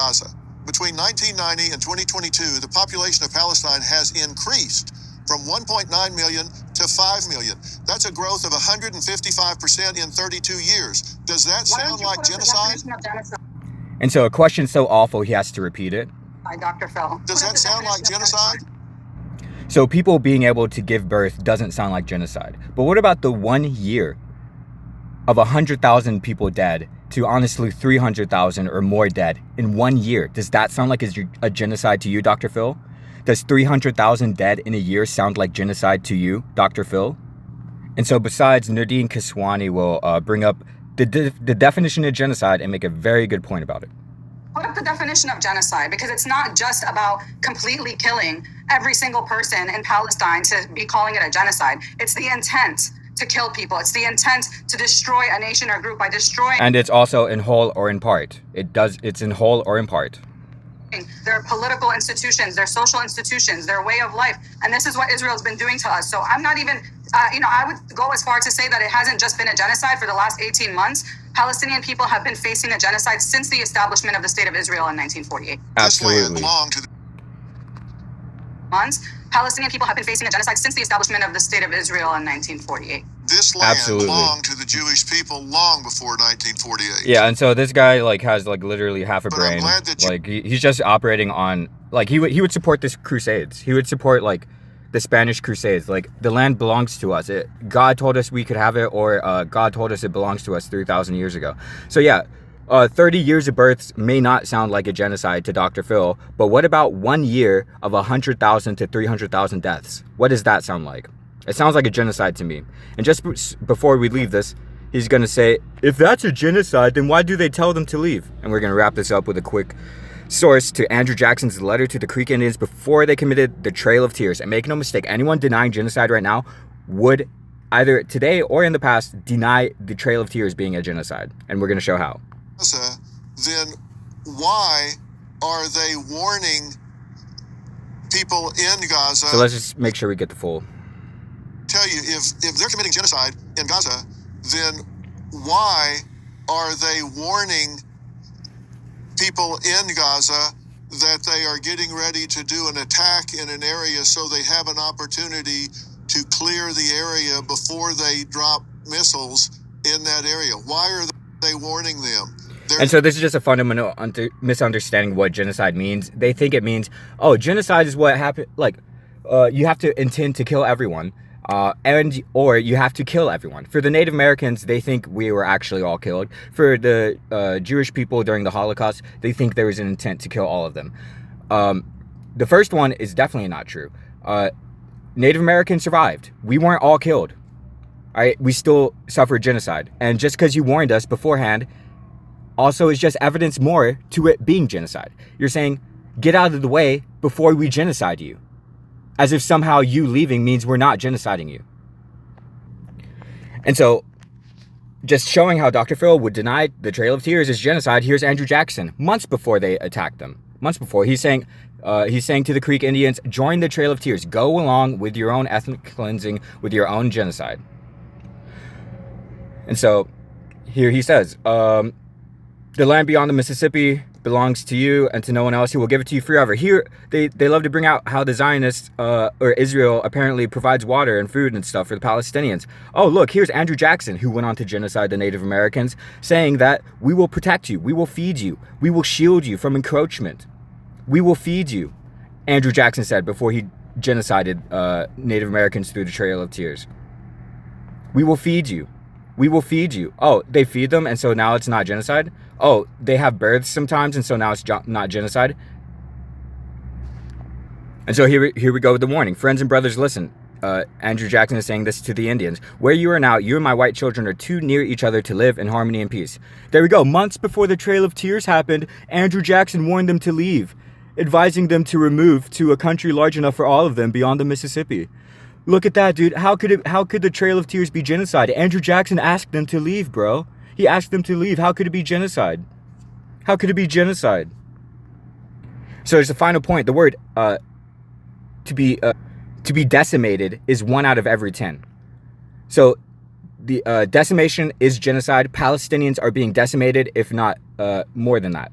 Gaza. Between 1990 and 2022, the population of Palestine has increased from 1.9 million to 5 million. That's a growth of 155% in 32 years. Does that sound like genocide? And so a question so awful he has to repeat it. By Dr. Phil. Does that sound like genocide? So people being able to give birth doesn't sound like genocide. But what about the 1 year of 100,000 people dead to honestly 300,000 or more dead in 1 year? Does that sound like a genocide to you, Dr. Phil? Does 300,000 dead in a year sound like genocide to you, Dr. Phil? And so besides, Nerdeen Kiswani will bring up the definition of genocide and make a very good point about it. Put up the definition of genocide, because it's not just about completely killing every single person in Palestine to be calling it a genocide. It's the intent to kill people. It's the intent to destroy a nation or group by destroying. And it's also in whole or in part. It's in whole or in part. Their political institutions, their social institutions, their way of life. And this is what Israel's been doing to us. So I'm not even, I would go as far to say that it hasn't just been a genocide for the last 18 months. Palestinian people have been facing a genocide since the establishment of the State of Israel in 1948. Absolutely. Palestinian people have been facing a genocide since the establishment of the State of Israel in 1948. This land belonged to the Jewish people long before 1948. Yeah, and so this guy has literally half a brain. He's just operating on he would support this crusades. He would support the Spanish Crusades. The land belongs to us. God told us we could have it, or God told us it belongs to us 3,000 years ago. So yeah, 30 years of births may not sound like a genocide to Dr. Phil, but what about 1 year of 100,000 to 300,000 deaths? What does that sound like? It sounds like a genocide to me. And just before we leave this, he's going to say, if that's a genocide, then why do they tell them to leave? And we're going to wrap this up with a quick source to Andrew Jackson's letter to the Creek Indians before they committed the Trail of Tears. And make no mistake, anyone denying genocide right now would either today or in the past deny the Trail of Tears being a genocide. And we're going to show how. Then why are they warning people in Gaza? So let's just make sure we get the full. Tell you, if they're committing genocide in Gaza, then why are they warning people in Gaza that they are getting ready to do an attack in an area so they have an opportunity to clear the area before they drop missiles in that area? Why are they warning them? And so this is just a fundamental misunderstanding what genocide means. They think it means, oh, genocide is what happened. You have to intend to kill everyone, or you have to kill everyone. For the Native Americans, they think we were actually all killed. For the Jewish people during the Holocaust, they think there was an intent to kill all of them. The first one is definitely not true. Native Americans survived. We weren't all killed. All right, we still suffered genocide. And just because you warned us beforehand, also is just evidence more to it being genocide. You're saying, get out of the way before we genocide you. As if somehow you leaving means we're not genociding you. And so, just showing how Dr. Phil would deny the Trail of Tears is genocide, here's Andrew Jackson, months before they attacked them. Months before, he's saying to the Creek Indians, join the Trail of Tears. Go along with your own ethnic cleansing, with your own genocide. And so, here he says, the land beyond the Mississippi belongs to you and to no one else. He will give it to you forever. Here, they love to bring out how the Zionists, or Israel, apparently provides water and food and stuff for the Palestinians. Oh, look, here's Andrew Jackson, who went on to genocide the Native Americans, saying that we will protect you, we will feed you, we will shield you from encroachment. We will feed you, Andrew Jackson said before he genocided Native Americans through the Trail of Tears. We will feed you. We will feed you. Oh, they feed them, and so now it's not genocide? Oh, they have births sometimes, and so now it's not genocide? And so here we go with the warning. Friends and brothers, listen. Andrew Jackson is saying this to the Indians. Where you are now, you and my white children are too near each other to live in harmony and peace. There we go. Months before the Trail of Tears happened, Andrew Jackson warned them to leave, advising them to remove to a country large enough for all of them beyond the Mississippi. Look at that, dude. How could the Trail of Tears be genocide? Andrew Jackson asked them to leave, bro. He asked them to leave. How could it be genocide? How could it be genocide? So there's the final point. The word to be decimated is 1 out of every 10. So the decimation is genocide. Palestinians are being decimated, if not more than that.